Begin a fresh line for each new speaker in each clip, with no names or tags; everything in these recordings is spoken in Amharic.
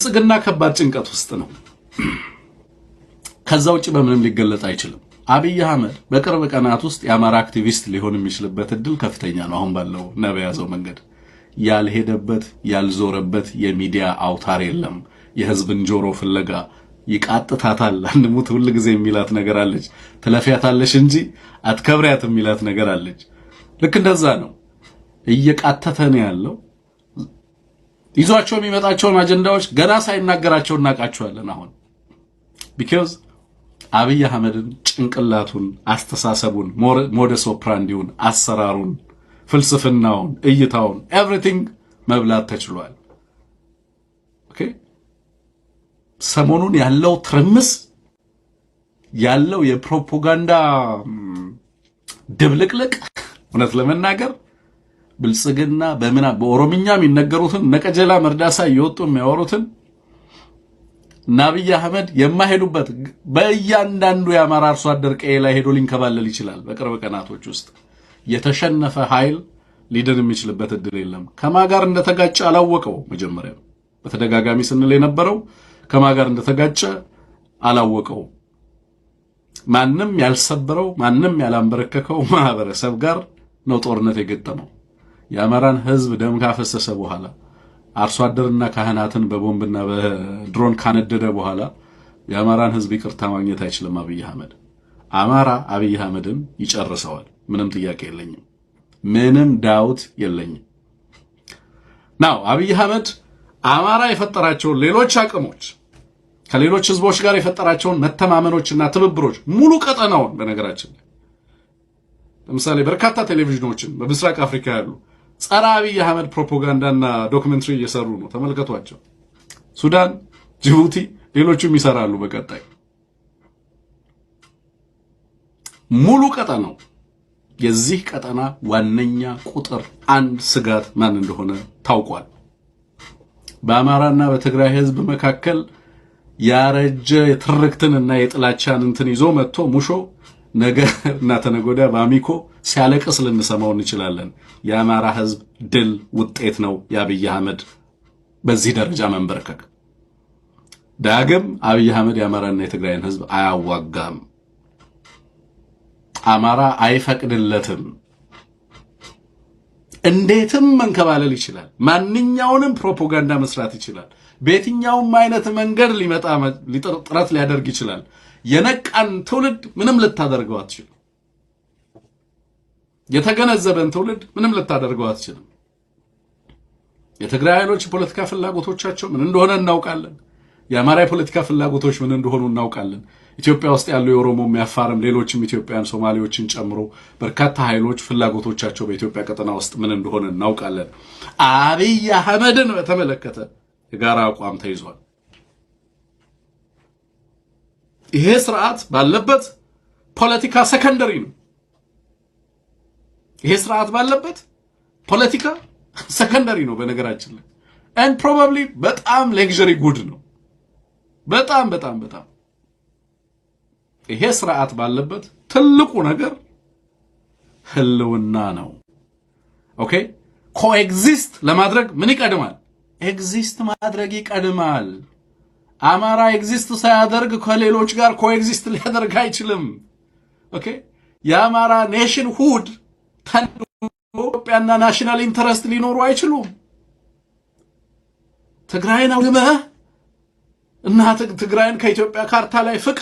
ጽግና ከባድ ጭንቀት ውስጥ ነው። ከዛው ውጪ በምንም ሊገለጽ አይችልም። አብይ አህመድ በቅርብ ቀናት ውስጥ የአማራ አክቲቪስት ሊሆን የሚችልበት እድል ከፍተኛ ነው። አሁን ባለው ነብያዘው መንገድ ያልሄደበት ያልዞረበት የሚዲያ አውታር የለም። የህዝብን ጆሮ ፍለጋ ይቃጥታታል። አንሙት ሁሉ ጊዜ የሚላት ነገር አለች። ትለፊያታለሽ እንጂ አትከብሪያት የሚላት ነገር አለች። ልክ እንደዛ ነው። እየቃተተ ነው ያለው። ይዟቸው የሚመጣቸውን አጀንዳዎች ገና ሳይናገራቸው እናቃቸዋለን። አሁን because አብይ አህመድን ጭንቅላቱን፣ አስተሳሰቡን፣ ሞደስ ኦፕራንዲውን፣ አሰራሩን፣ ፍልስፍናውን፣ እይታውን ኤቭሪቲንግ መብላት ተችሏል። ኦኬ ሰሞኑን ያለው ትርምስ ያለው የፕሮፓጋንዳ ድብልቅልቅ እውነት ለመናገር ብልጽግና በኦሮምኛ የሚነገሩትን ነቀጀላ መርዳሳ እየወጡ የሚያወሩትን አብይ አህመድ የማይሄዱበት በእያንዳንዱ የአማራ አርሶ አደር ቀዬ ላይ ሄዶ ሊንከባለል ይችላል። በቅርብ ቀናቶች ውስጥ የተሸነፈ ኃይል ሊድን የሚችልበት እድል የለም። ከማጋር እንደተጋጨ አላወቀው። መጀመሪያ በተደጋጋሚ ስንል የነበረው ከማጋር እንደተጋጨ አላወቀው። ማንም ያልሰበረው ማንም ያላንበረከከው ማህበረሰብ ጋር ነው ጦርነት የገጠመው። የአማራን ህዝብ ደም ካፈሰሰ በኋላ አርሶ አደርና ካህናትን በቦምብና በድሮን ካነደደ በኋላ የአማራን ህዝብ ይቅርታ ማግኘት አይችልም አብይ አህመድ። አማራ አብይ አህመድን ይጨርሰዋል። ምንም ጥያቄ የለኝም። ምንም ዳውት የለኝም። ናው አብይ አህመድ አማራ የፈጠራቸውን ሌሎች አቅሞች ከሌሎች ህዝቦች ጋር የፈጠራቸውን መተማመኖችና ትብብሮች ሙሉ ቀጠናውን በነገራችን ለምሳሌ በርካታ ቴሌቪዥኖችን በምስራቅ አፍሪካ ያሉ ጸረ አብይ አህመድ ፕሮፓጋንዳና ዶክመንተሪ እየሰሩ ነው። ተመልከቷቸው። ሱዳን፣ ጅቡቲ፣ ሌሎችም ይሰራሉ። በቀጣይ ሙሉ ቀጠናው የዚህ ቀጠና ዋነኛ ቁጥር አንድ ስጋት ማን እንደሆነ ታውቋል። በአማራና በትግራይ ህዝብ መካከል ያረጀ የትርክትንና የጥላቻን እንትን ይዞ መጥቶ ሙሾ ነገር እና ተነጎዳ በአሚኮ ሲያለቅስ ልንሰማው እንችላለን። የአማራ ህዝብ ድል ውጤት ነው የአብይ አህመድ በዚህ ደረጃ መንበርከክ። ዳግም አብይ አህመድ የአማራና የትግራይን ህዝብ አያዋጋም። አማራ አይፈቅድለትም። እንዴትም መንከባለል ይችላል። ማንኛውንም ፕሮፓጋንዳ መስራት ይችላል። በየትኛውም አይነት መንገድ ሊመጣ ጥረት ሊያደርግ ይችላል። የነቃን ትውልድ ምንም ልታደርገው አትችልም። የተገነዘበን ትውልድ ምንም ልታደርገው አትችልም። የትግራይ ኃይሎች ፖለቲካ ፍላጎቶቻቸው ምን እንደሆነ እናውቃለን። የአማራ ፖለቲካ ፍላጎቶች ምን እንደሆኑ እናውቃለን። ኢትዮጵያ ውስጥ ያሉ የኦሮሞም ያፋርም ሌሎችም ኢትዮጵያን ሶማሌዎችን ጨምሮ በርካታ ኃይሎች ፍላጎቶቻቸው በኢትዮጵያ ቀጠና ውስጥ ምን እንደሆነ እናውቃለን። አብይ አህመድን በተመለከተ የጋራ አቋም ተይዟል። ይሄ ስርዓት ባለበት ፖለቲካ ሰከንደሪ ነው። ይሄ ስርዓት ባለበት ፖለቲካ ሰከንደሪ ነው በነገራችን ላይ and probably በጣም ሌክዠሪ ጉድ ነው። በጣም ይሄ ስርዓት ባለበት ትልቁ ነገር ህልውና ነው። ኦኬ ኮኤግዚስት ለማድረግ ምን ይቀድማል? ኤግዚስት ማድረግ ይቀድማል። አማራ ኤግዚስት ሳያደርግ ከሌሎች ጋር ኮኤግዚስት ሊያደርግ አይችልም። ኦኬ የአማራ ኔሽን ሁድ ኢትዮጵያና ናሽናል ኢንተረስት ሊኖሩ አይችሉም። ትግራይን አውድመህ እና ትግራይን ከኢትዮጵያ ካርታ ላይ ፍቀ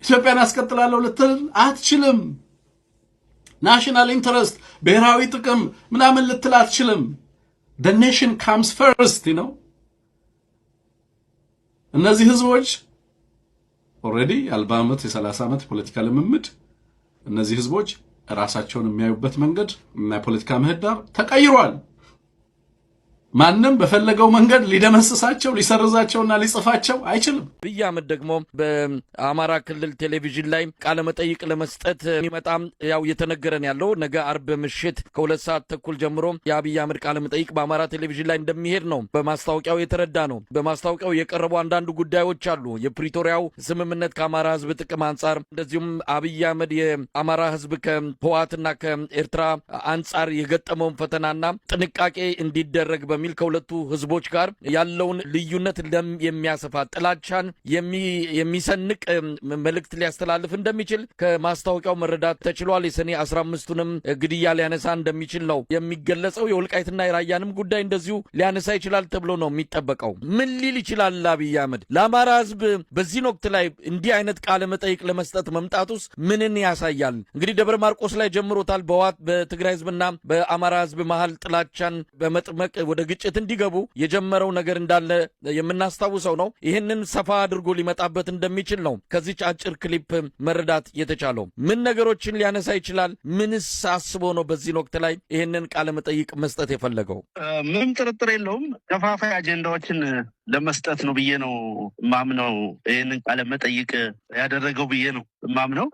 ኢትዮጵያን አስቀጥላለሁ ልትል አትችልም። ናሽናል ኢንተረስት ብሔራዊ ጥቅም ምናምን ልትል አትችልም። the nation comes first, you know። እነዚህ ህዝቦች already 40 ዓመት የ30 ዓመት ፖለቲካ ልምምድ እነዚህ ህዝቦች ራሳቸውን የሚያዩበት መንገድ እና ፖለቲካ ምህዳር ተቀይሯል። ማንም በፈለገው መንገድ ሊደመስሳቸው ሊሰርዛቸውና ሊጽፋቸው አይችልም።
አብይ አህመድ ደግሞ በአማራ ክልል ቴሌቪዥን ላይ ቃለ መጠይቅ ለመስጠት የሚመጣም ያው የተነገረን ያለው ነገ አርብ ምሽት ከ2 ሰዓት ተኩል ጀምሮ የአብይ አህመድ ቃለ መጠይቅ በአማራ ቴሌቪዥን ላይ እንደሚሄድ ነው በማስታወቂያው የተረዳ ነው። በማስታወቂያው የቀረቡ አንዳንድ ጉዳዮች አሉ። የፕሪቶሪያው ስምምነት ከአማራ ህዝብ ጥቅም አንጻር፣ እንደዚሁም አብይ አህመድ የአማራ ህዝብ ከህወሓትና ከኤርትራ አንጻር የገጠመውን ፈተናና ጥንቃቄ እንዲደረግ በሚ በሚል ከሁለቱ ህዝቦች ጋር ያለውን ልዩነት የሚያሰፋ ጥላቻን የሚሰንቅ መልእክት ሊያስተላልፍ እንደሚችል ከማስታወቂያው መረዳት ተችሏል። የሰኔ 15ቱንም ግድያ ሊያነሳ እንደሚችል ነው የሚገለጸው። የወልቃይትና የራያንም ጉዳይ እንደዚሁ ሊያነሳ ይችላል ተብሎ ነው የሚጠበቀው። ምን ሊል ይችላል አብይ አህመድ? ለአማራ ህዝብ በዚህ ወቅት ላይ እንዲህ አይነት ቃለ መጠይቅ ለመስጠት መምጣቱስ ምንን ያሳያል? እንግዲህ ደብረ ማርቆስ ላይ ጀምሮታል። በትግራይ ህዝብና በአማራ ህዝብ መሃል ጥላቻን በመጥመቅ ወደ ግጭት እንዲገቡ የጀመረው ነገር እንዳለ የምናስታውሰው ነው። ይህንን ሰፋ አድርጎ ሊመጣበት እንደሚችል ነው ከዚች አጭር ክሊፕ መረዳት የተቻለው። ምን ነገሮችን ሊያነሳ ይችላል? ምንስ አስቦ ነው በዚህ ወቅት ላይ ይህንን ቃለ መጠይቅ መስጠት የፈለገው?
ምንም ጥርጥር የለውም ከፋፋይ አጀንዳዎችን ለመስጠት ነው ብዬ ነው ማምነው። ይህንን ቃለ መጠይቅ ያደረገው ብዬ ነው ማምነው።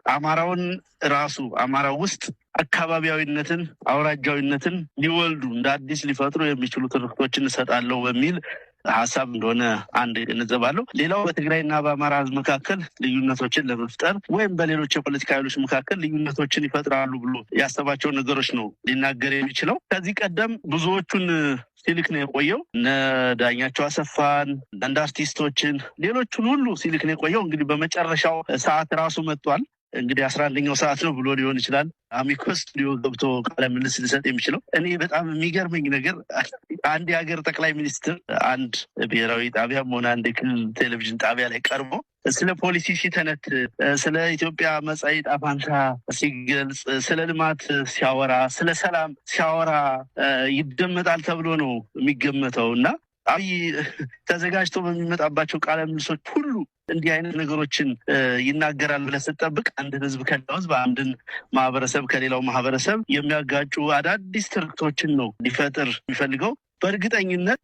አማራው ውስጥ አካባቢያዊነትን፣ አውራጃዊነትን ሊወልዱ እንደ አዲስ ሊፈጥሩ የሚችሉ ትርክቶችን እሰጣለሁ በሚል ሀሳብ እንደሆነ አንድ እንዘባለሁ። ሌላው በትግራይና በአማራ ህዝብ መካከል ልዩነቶችን ለመፍጠር ወይም በሌሎች የፖለቲካ ኃይሎች መካከል ልዩነቶችን ይፈጥራሉ ብሎ ያሰባቸው ነገሮች ነው ሊናገር የሚችለው። ከዚህ ቀደም ብዙዎቹን ሲልክ ነው የቆየው። እነ ዳኛቸው አሰፋን፣ አንድ አርቲስቶችን፣ ሌሎቹን ሁሉ ሲልክ ነው የቆየው። እንግዲህ በመጨረሻው ሰዓት ራሱ መጥቷል። እንግዲህ 11ኛው ሰዓት ነው ብሎ ሊሆን ይችላል አሚኮ ስቱዲዮ ገብቶ ቃለ ምልልስ ሊሰጥ የሚችለው። እኔ በጣም የሚገርመኝ ነገር አንድ የሀገር ጠቅላይ ሚኒስትር አንድ ብሔራዊ ጣቢያም ሆነ አንድ የክልል ቴሌቪዥን ጣቢያ ላይ ቀርቦ ስለ ፖሊሲ ሲተነት፣ ስለ ኢትዮጵያ መጻኢ ዕጣ ፈንታ ሲገልጽ፣ ስለ ልማት ሲያወራ፣ ስለ ሰላም ሲያወራ ይደመጣል ተብሎ ነው የሚገመተው እና አብይ ተዘጋጅቶ በሚመጣባቸው ቃለ ምልልሶች ሁሉ እንዲህ አይነት ነገሮችን ይናገራል ብለህ ስትጠብቅ አንድን ህዝብ ከሌላው ህዝብ፣ አንድን ማህበረሰብ ከሌላው ማህበረሰብ የሚያጋጩ አዳዲስ ትርክቶችን ነው ሊፈጥር የሚፈልገው። በእርግጠኝነት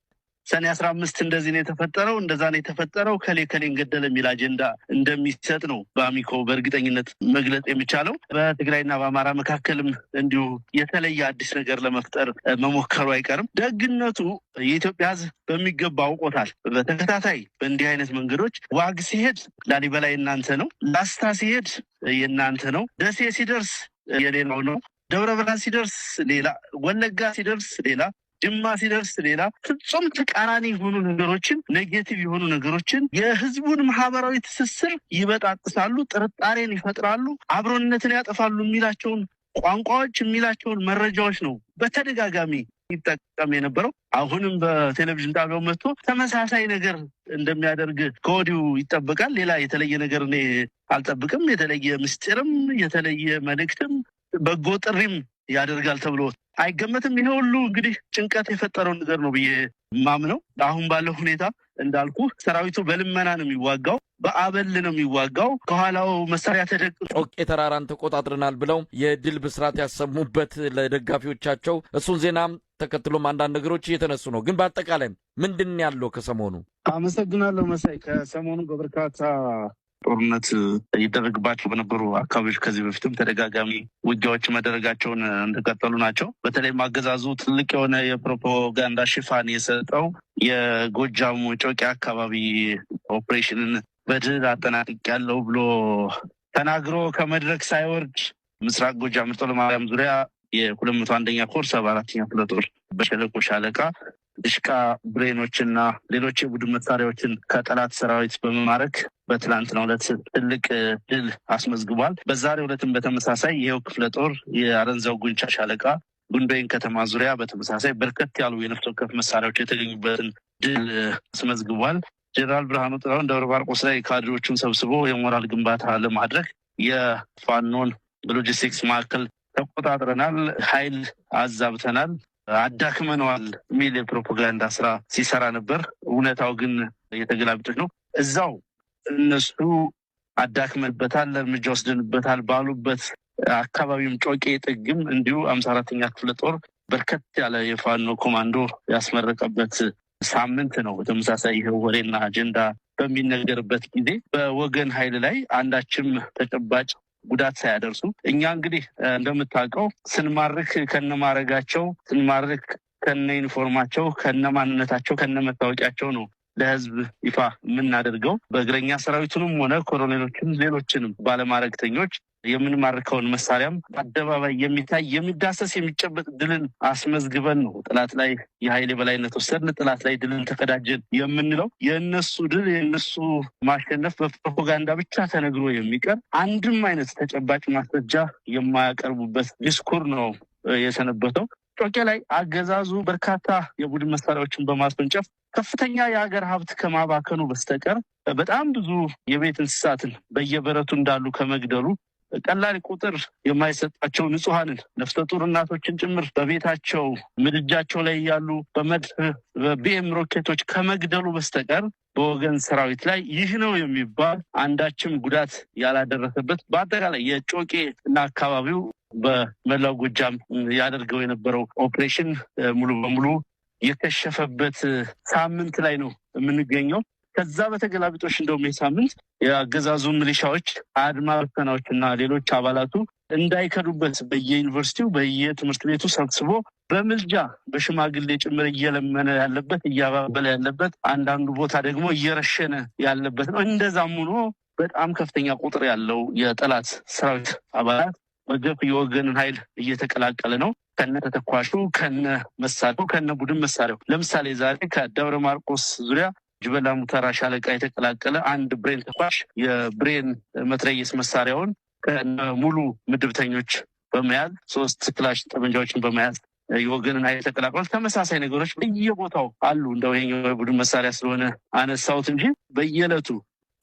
ሰኔ 15 እንደዚህ ነው የተፈጠረው፣ እንደዛ ነው የተፈጠረው፣ ከሌን ገደለ የሚል አጀንዳ እንደሚሰጥ ነው በአሚኮ በእርግጠኝነት መግለጽ የሚቻለው። በትግራይና በአማራ መካከልም እንዲሁ የተለየ አዲስ ነገር ለመፍጠር መሞከሩ አይቀርም። ደግነቱ የኢትዮጵያ ህዝብ በሚገባ አውቆታል። በተከታታይ በእንዲህ አይነት መንገዶች ዋግ ሲሄድ ላሊበላ የእናንተ ነው፣ ላስታ ሲሄድ የእናንተ ነው፣ ደሴ ሲደርስ የሌላው ነው፣ ደብረ ብርሃን ሲደርስ ሌላ፣ ወለጋ ሲደርስ ሌላ፣ ጅማ ሲደርስ ሌላ። ፍጹም ተቃራኒ የሆኑ ነገሮችን፣ ኔጌቲቭ የሆኑ ነገሮችን፣ የህዝቡን ማህበራዊ ትስስር ይበጣጥሳሉ፣ ጥርጣሬን ይፈጥራሉ፣ አብሮነትን ያጠፋሉ የሚላቸውን ቋንቋዎች የሚላቸውን መረጃዎች ነው በተደጋጋሚ ይጠቀም የነበረው። አሁንም በቴሌቪዥን ጣቢያው መጥቶ ተመሳሳይ ነገር እንደሚያደርግ ከወዲሁ ይጠበቃል። ሌላ የተለየ ነገር እኔ አልጠብቅም። የተለየ ምስጢርም የተለየ መልእክትም በጎ ጥሪም ያደርጋል ተብሎ አይገመትም። ይሄ ሁሉ እንግዲህ ጭንቀት የፈጠረው ነገር ነው ብዬ ማምነው። አሁን ባለው ሁኔታ እንዳልኩ ሰራዊቱ በልመና ነው የሚዋጋው፣ በአበል ነው የሚዋጋው። ከኋላው መሳሪያ ተደቅኖ
ጮቄ ተራራን ተቆጣጥረናል ብለው የድል ብስራት ያሰሙበት ለደጋፊዎቻቸው፣ እሱን ዜና ተከትሎም አንዳንድ ነገሮች እየተነሱ ነው። ግን በአጠቃላይ ምንድን ያለው ከሰሞኑ?
አመሰግናለሁ መሳይ። ከሰሞኑ በበርካታ ጦርነት ይደረግባቸው በነበሩ አካባቢዎች ከዚህ በፊትም ተደጋጋሚ ውጊያዎች መደረጋቸውን እንደቀጠሉ ናቸው። በተለይም አገዛዙ ትልቅ የሆነ የፕሮፓጋንዳ ሽፋን የሰጠው የጎጃሙ ጮቄ አካባቢ ኦፕሬሽንን በድል አጠናቅቄያለሁ ብሎ ተናግሮ ከመድረክ ሳይወርድ ምስራቅ ጎጃም ምርጦ ለማርያም ዙሪያ የ201ኛ ኮር 74ኛ ክፍለ ጦር በሸለቆ ሻለቃ ድሽቃ፣ ብሬኖችና ሌሎች የቡድን መሳሪያዎችን ከጠላት ሰራዊት በመማረክ በትላንትናው ዕለት ትልቅ ድል አስመዝግቧል። በዛሬው ዕለትም በተመሳሳይ ይኸው ክፍለ ጦር የአረንዛው ጉንቻ ሻለቃ ጉንዶይን ከተማ ዙሪያ በተመሳሳይ በርከት ያሉ የነፍስ ወከፍ መሳሪያዎች የተገኙበትን ድል አስመዝግቧል። ጄኔራል ብርሃኑ ጥላሁን ደብረ ማርቆስ ላይ ካድሬዎቹን ሰብስቦ የሞራል ግንባታ ለማድረግ የፋኖን ሎጂስቲክስ ማዕከል ተቆጣጥረናል፣ ኃይል አዛብተናል፣ አዳክመነዋል የሚል የፕሮፓጋንዳ ስራ ሲሰራ ነበር። እውነታው ግን የተገላቢጦች ነው። እዛው እነሱ አዳክመንበታል፣ እርምጃ ወስደንበታል ባሉበት አካባቢም ጮቄ ጥግም እንዲሁ 54ኛ ክፍለ ጦር በርከት ያለ የፋኖ ኮማንዶ ያስመረቀበት ሳምንት ነው። በተመሳሳይ ይህ ወሬና አጀንዳ በሚነገርበት ጊዜ በወገን ኃይል ላይ አንዳችም ተጨባጭ ጉዳት ሳያደርሱ እኛ እንግዲህ እንደምታውቀው ስንማርክ ከነማረጋቸው፣ ስንማርክ ከነ ዩኒፎርማቸው፣ ከነ ማንነታቸው፣ ከነ መታወቂያቸው ነው ለህዝብ ይፋ የምናደርገው። በእግረኛ ሰራዊቱንም ሆነ ኮሎኔሎችን፣ ሌሎችንም ባለማረግተኞች የምንማርከውን መሳሪያም በአደባባይ የሚታይ የሚዳሰስ የሚጨበጥ ድልን አስመዝግበን ነው ጠላት ላይ የኃይል የበላይነት ወሰድን፣ ጠላት ላይ ድልን ተቀዳጀን የምንለው። የእነሱ ድል የእነሱ ማሸነፍ በፕሮፓጋንዳ ብቻ ተነግሮ የሚቀር አንድም አይነት ተጨባጭ ማስረጃ የማያቀርቡበት ዲስኩር ነው የሰነበተው። ጮቄ ላይ አገዛዙ በርካታ የቡድን መሳሪያዎችን በማስወንጨፍ ከፍተኛ የሀገር ሀብት ከማባከኑ በስተቀር በጣም ብዙ የቤት እንስሳትን በየበረቱ እንዳሉ ከመግደሉ ቀላል ቁጥር የማይሰጣቸው ንጹሐንን ነፍሰ ጡር እናቶችን ጭምር በቤታቸው ምድጃቸው ላይ ያሉ በመድፍ በቢኤም ሮኬቶች ከመግደሉ በስተቀር በወገን ሰራዊት ላይ ይህ ነው የሚባል አንዳችም ጉዳት ያላደረሰበት በአጠቃላይ የጮቄ እና አካባቢው በመላው ጎጃም ያደርገው የነበረው ኦፕሬሽን ሙሉ በሙሉ የከሸፈበት ሳምንት ላይ ነው የምንገኘው። ከዛ በተገላቢጦሽ እንደውም የሳምንት የአገዛዙ ሚሊሻዎች አድማ በተናዎች እና ሌሎች አባላቱ እንዳይከዱበት በየዩኒቨርሲቲው በየትምህርት ቤቱ ሰብስቦ በምልጃ በሽማግሌ ጭምር እየለመነ ያለበት እያባበለ ያለበት አንዳንዱ ቦታ ደግሞ እየረሸነ ያለበት ነው። እንደዛም ሆኖ በጣም ከፍተኛ ቁጥር ያለው የጠላት ሰራዊት አባላት በገፍ የወገንን ኃይል እየተቀላቀለ ነው። ከነ ተተኳሹ ከነ መሳሪያው ከነ ቡድን መሳሪያው ለምሳሌ ዛሬ ከደብረ ማርቆስ ዙሪያ ጅበላ ሙተራ ሻለቃ የተቀላቀለ አንድ ብሬን ተኳሽ የብሬን መትረየስ መሳሪያውን ከነ ሙሉ ምድብተኞች በመያዝ 3 ክላሽ ጠመንጃዎችን በመያዝ የወገንን ኃይል ተቀላቅሏል። ተመሳሳይ ነገሮች በየቦታው አሉ። እንደው ይሄኛው የቡድን መሳሪያ ስለሆነ አነሳሁት እንጂ በየዕለቱ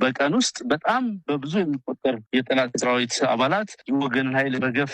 በቀን ውስጥ በጣም በብዙ የሚቆጠር የጠላት ሰራዊት አባላት የወገንን ኃይል በገፍ